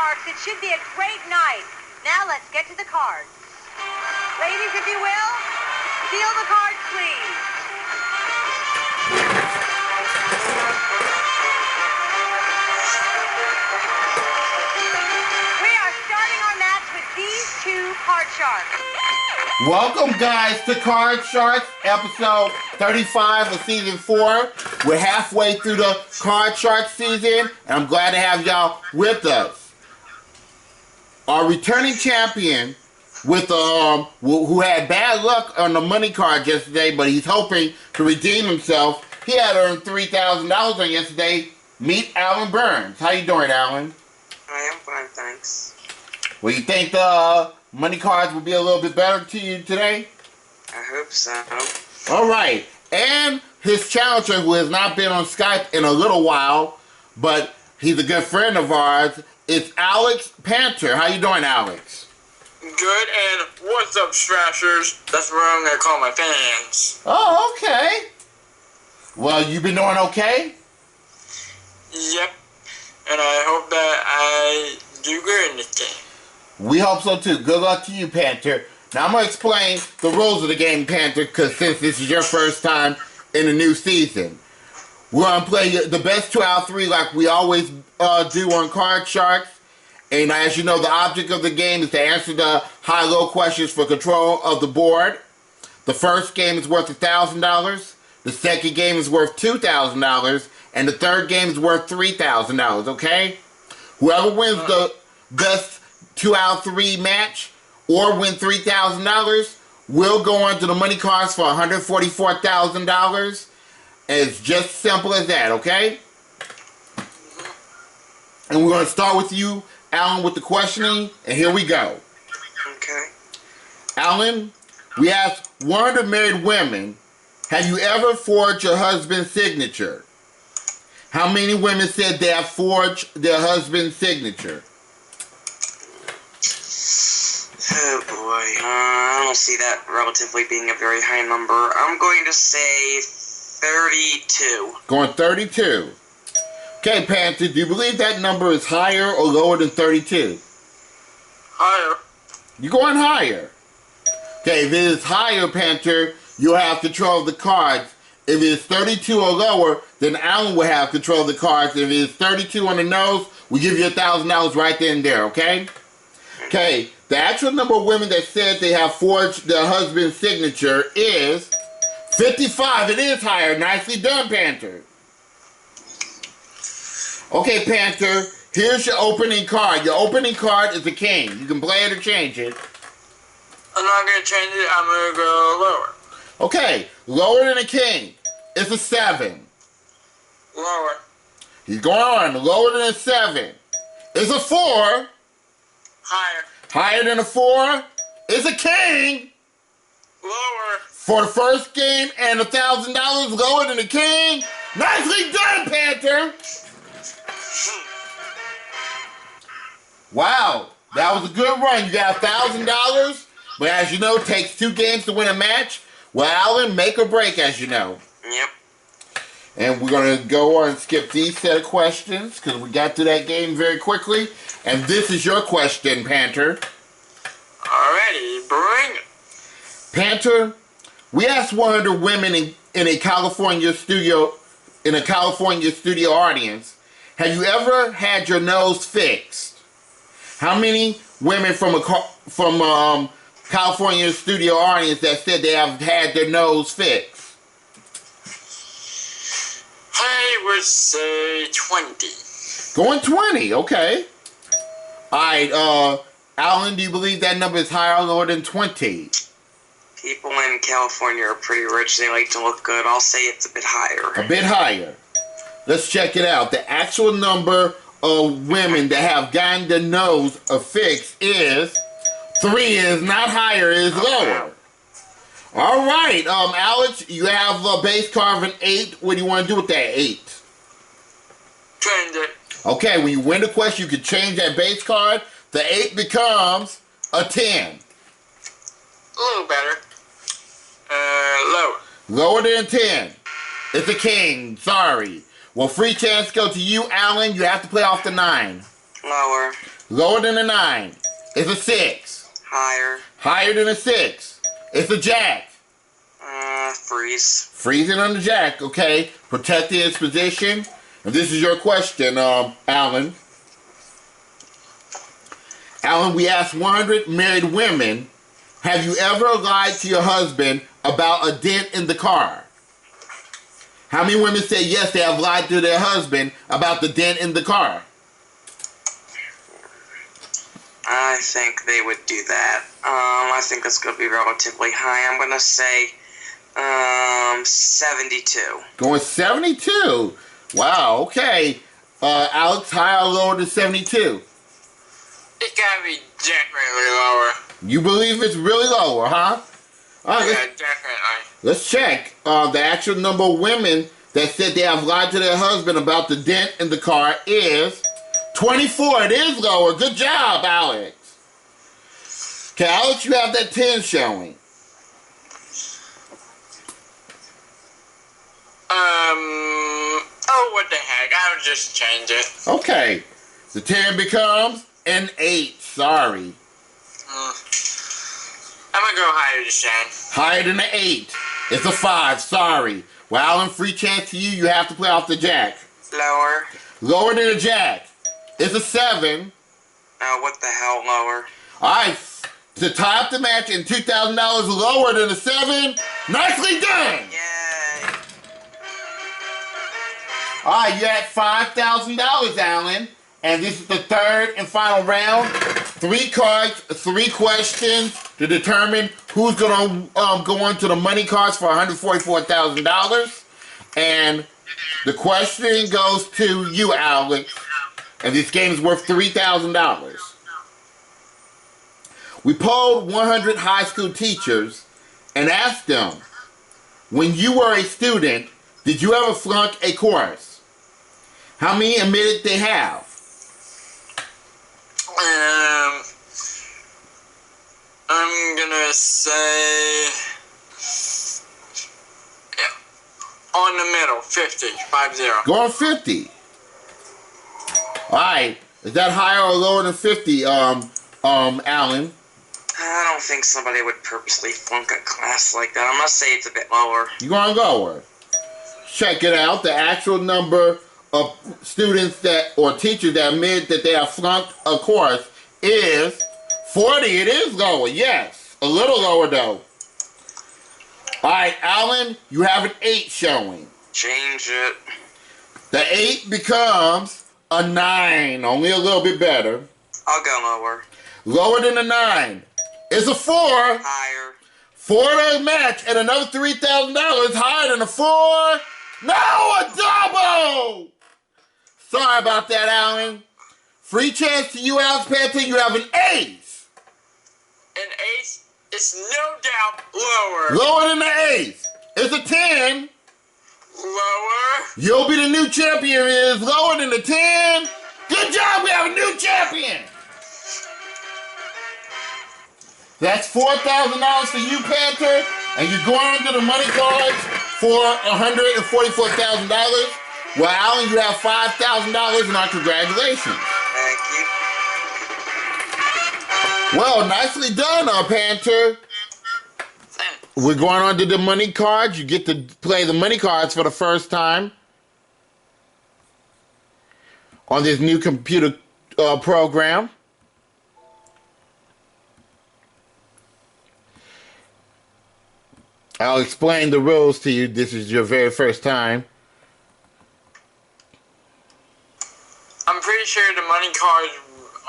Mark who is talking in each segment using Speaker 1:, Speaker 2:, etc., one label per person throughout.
Speaker 1: Sharks. It should be a great night. Now let's get to the cards. Ladies, if you will, deal the cards, please. We are starting our match with these two card sharks.
Speaker 2: Welcome, guys, to Card Sharks, episode 35 of season 4. We're halfway through the Card Sharks season, and I'm glad to have y'all with us. Our returning champion, with who had bad luck on the money card yesterday, but he's hoping to redeem himself. He had earned $3,000 on yesterday. Meet Alan Burns. How you doing, Alan?
Speaker 3: I am fine, thanks.
Speaker 2: Well, you think the money cards will be a little bit better to you today?
Speaker 3: I hope so.
Speaker 2: All right. And his challenger, who has not been on Skype in a little while, but he's a good friend of ours, is Alex Panter. How you doing, Alex?
Speaker 3: Good, and what's up, Strashers? That's what I'm going to call my fans.
Speaker 2: Oh, okay. Well, you been doing okay?
Speaker 3: Yep, and I hope that I do good in this game.
Speaker 2: We hope so, too. Good luck to you, Panter. Now, I'm going to explain the rules of the game, Panter, because since this is your first time in the new season, we're going to play the best 2 out of 3 like we always do on Card Sharks. And as you know, the object of the game is to answer the high-low questions for control of the board. The first game is worth $1,000. The second game is worth $2,000. And the third game is worth $3,000, okay? Whoever wins the best 2 out of 3 match or win $3,000 will go on to the money cards for $144,000. It's just simple as that, okay? And we're going to start with you, Alan, with the questioning, and here we go.
Speaker 3: Okay.
Speaker 2: Alan, we asked 100 married women, have you ever forged your husband's signature? How many women said they have forged their husband's signature?
Speaker 3: Oh boy, I don't see that relatively being a very high number. I'm going to say 32.
Speaker 2: Going 32. Okay, Panther, do you believe that number is higher or lower than 32?
Speaker 3: Higher.
Speaker 2: You're going higher. Okay, if it is higher, Panther, you'll have control of the cards. If it is 32 or lower, then Alan will have control of the cards. If it is 32 on the nose, we give you $1,000 right then and there, okay? Okay, the actual number of women that said they have forged their husband's signature is 55. It is higher. Nicely done, Panther. Okay, Panther, here's your opening card. Your opening card is a king. You can play it or change it.
Speaker 3: I'm not going to change it. I'm going to go lower.
Speaker 2: Okay, lower than a king. It's a 7.
Speaker 3: Lower.
Speaker 2: He's going on. Lower than a 7. It's a 4.
Speaker 3: Higher.
Speaker 2: Higher than a 4. It's a king.
Speaker 3: Lower.
Speaker 2: For the first game and $1,000 lower than a king. Nicely done, Panther. Wow, that was a good run. You got $1,000, but as you know, it takes 2 games to win a match. Well, Alan, make or break, as you know.
Speaker 3: Yep.
Speaker 2: And we're going to go on and skip these set of questions because we got through that game very quickly. And this is your question, Panter.
Speaker 3: Alrighty, bring it.
Speaker 2: Panter, we asked 100 women in a California studio audience, have you ever had your nose fixed? How many women from California studio audience that said they have had their nose fixed?
Speaker 3: I would say 20.
Speaker 2: Going 20, okay. Alright, Alan, do you believe that number is higher or lower than 20?
Speaker 3: People in California are pretty rich. They like to look good. I'll say it's a bit higher.
Speaker 2: A bit higher. Let's check it out. The actual number of women that have gotten their nose affixed is 3. Is not higher, is lower. All right, Alex, you have a base card of an 8. What do you want to do with that 8?
Speaker 3: Change it.
Speaker 2: Okay, when you win the question, you can change that base card. The 8 becomes a 10.
Speaker 3: A little better. Lower.
Speaker 2: Lower than 10. It's a king. Sorry. Well, free chance go to you, Alan. You have to play off the 9.
Speaker 3: Lower.
Speaker 2: Lower than a 9. It's a 6.
Speaker 3: Higher.
Speaker 2: Higher than a 6. It's a jack.
Speaker 3: Freeze.
Speaker 2: Freezing on the jack, okay. Protecting its position. And this is your question, Alan. Alan, we asked 100 married women, have you ever lied to your husband about a dent in the car? How many women say yes, they have lied to their husband about the dent in the car?
Speaker 3: I think they would do that. I think that's going to be relatively high. I'm going to say 72.
Speaker 2: Going 72? Wow, okay. Alex, higher or lower than 72?
Speaker 4: It's gotta be definitely lower.
Speaker 2: You believe it's really lower, huh? All right,
Speaker 4: Yeah, definitely.
Speaker 2: let's check. The actual number of women that said they have lied to their husband about the dent in the car is 24. It is lower. Good job, Alex. Okay, Alex, you have that 10 showing.
Speaker 4: Oh, what the heck? I'll just change it.
Speaker 2: Okay. The 10 becomes an 8. Sorry.
Speaker 4: I'm gonna go higher this time.
Speaker 2: Higher than an 8. It's a 5. Sorry. Well, Alan, free chance to you. You have to play off the jack.
Speaker 3: Lower.
Speaker 2: Lower than a jack. It's a 7.
Speaker 3: What the hell, lower?
Speaker 2: All right. To tie up the match and $2,000 lower than a 7. Nicely done.
Speaker 3: Yay.
Speaker 2: All right, you're at $5,000, Alan. And this is the third and final round. 3 cards, 3 questions to determine who's going to go on to the money cards for $144,000. And the question goes to you, Alex. And this game is worth $3,000. We polled 100 high school teachers and asked them, when you were a student, did you ever flunk a course? How many admitted they have?
Speaker 4: I'm gonna say, yeah, on the middle, 50, 5-0.
Speaker 2: Going 50. All right, is that higher or lower than 50, Alan?
Speaker 3: I don't think somebody would purposely flunk a class like that. I'm gonna say it's a bit lower.
Speaker 2: You going lower? Check it out. The actual number of students that or teachers that admit that they have flunked a course is 40. It is lower, yes. A little lower though. All right, Alan, you have an 8 showing.
Speaker 3: Change it.
Speaker 2: The 8 becomes a 9. Only a little bit better.
Speaker 3: I'll go lower.
Speaker 2: Lower than a 9. It's a 4.
Speaker 3: Higher.
Speaker 2: 4 to match and another $3,000 higher than a 4. No, a double! Sorry about that, Alan. Free chance to you, Alex Panter. You have an ace.
Speaker 4: An ace is no doubt lower.
Speaker 2: Lower than the ace. It's a 10.
Speaker 4: Lower.
Speaker 2: You'll be the new champion. It is lower than the 10. Good job, we have a new champion. That's $4,000 for you, Panter. And you're going into the money cards for $144,000. Well, Alan, you have $5,000 and our congratulations.
Speaker 3: Thank you.
Speaker 2: Well, nicely done, Panter. We're going on to the money cards. You get to play the money cards for the first time on this new computer program. I'll explain the rules to you. This is your very first time.
Speaker 4: I'm pretty sure the money card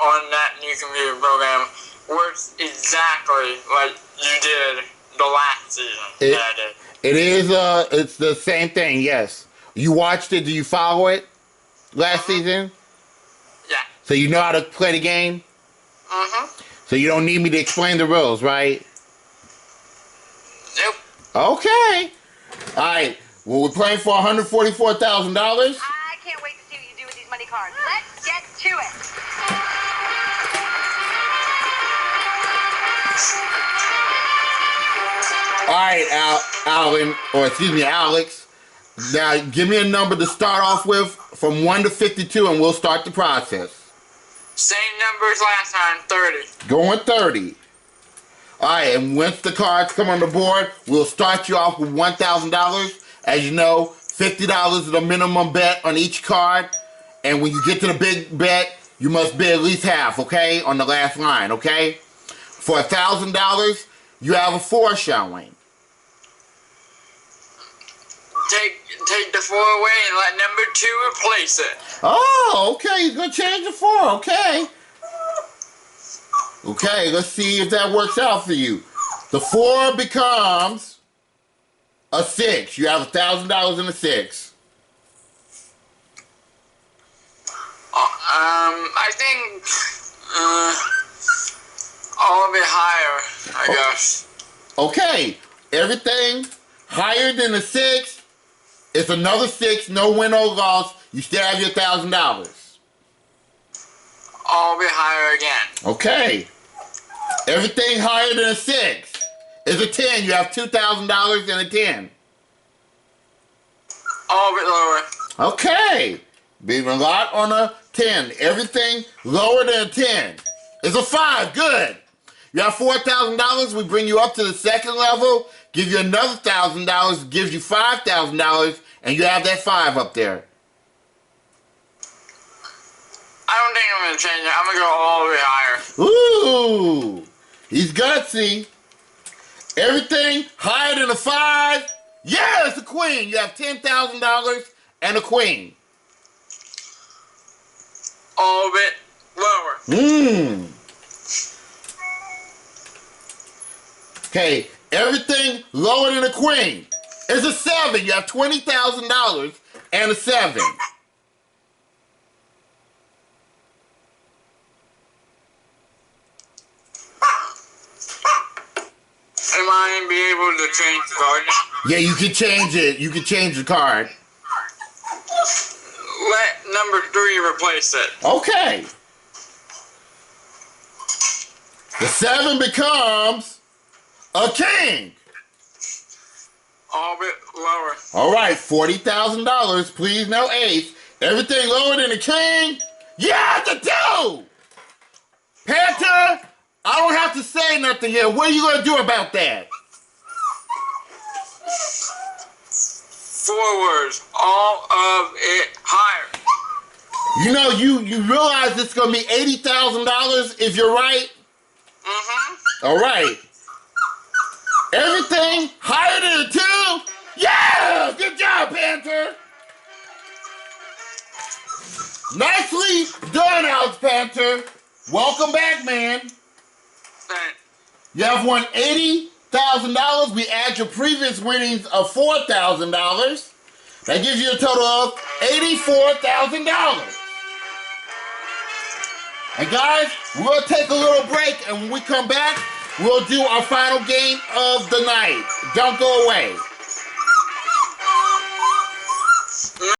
Speaker 4: on that new computer program works exactly like you did the last season that I did.
Speaker 2: It is, it's the same thing, yes. You watched it, do you follow it last season?
Speaker 4: Yeah.
Speaker 2: So you know how to play the game?
Speaker 4: Mm-hmm.
Speaker 2: So you don't need me to explain the rules, right?
Speaker 4: Nope.
Speaker 2: Okay. All right. Well, we're playing for $144,000.
Speaker 1: I can't wait to see what you do with these money cards. Let's get to it.
Speaker 2: All right, Alan, or excuse me, Alex. Now, give me a number to start off with from 1 to 52, and we'll start the process.
Speaker 4: Same numbers last time, 30.
Speaker 2: Going 30. Alright, and once the cards come on the board, we'll start you off with $1,000. As you know, $50 is the minimum bet on each card. And when you get to the big bet, you must bid at least half, okay? On the last line, okay? For $1,000, you have a 4 showing.
Speaker 4: Take the 4 away and let number 2 replace it.
Speaker 2: Oh, okay. He's going to change the 4, okay. Okay, let's see if that works out for you. The 4 becomes a 6. You have $1,000 in a 6.
Speaker 4: I think I'll be higher, I guess.
Speaker 2: Okay, everything higher than a 6 is another 6, no win, no loss. You still have your $1,000.
Speaker 4: I'll be higher again.
Speaker 2: Okay, everything higher than a 6 is a 10. You have $2,000 and a 10.
Speaker 4: I'll be lower.
Speaker 2: Okay, being a lot on a 10. Everything lower than a 10 is a 5. Good. You have $4,000. We bring you up to the second level, give you another $1,000, gives you $5,000, and you have that 5 up there.
Speaker 4: I don't think I'm going to change it. I'm going to go all the way higher.
Speaker 2: Ooh, he's gutsy. Everything higher than a 5. Yeah, it's a queen. You have $10,000 and a queen.
Speaker 4: All bit lower.
Speaker 2: Okay, everything lower than a queen is a 7. You have $20,000 and a 7.
Speaker 4: Am I going to be able to change the card?
Speaker 2: Yeah, you can change it. You can change the card.
Speaker 4: Let number 3 replace it.
Speaker 2: Okay. The 7 becomes a king.
Speaker 4: All bit lower.
Speaker 2: All right, $40,000. Please, no ace. Everything lower than a king? Yeah, the 2. Panter, I don't have to say nothing here. What are you going to do about that?
Speaker 4: 4 words. All of it higher.
Speaker 2: You know, you realize it's going to be $80,000 if you're right?
Speaker 4: Mm-hmm.
Speaker 2: All right. Everything higher than a 2? Yeah! Good job, Panter! Nicely done, Alex Panter. Welcome back, man.
Speaker 4: Thanks.
Speaker 2: You have won $80,000. We add your previous winnings of $4,000. That gives you a total of $84,000. And guys, we'll take a little break, and when we come back, we'll do our final game of the night. Don't go away.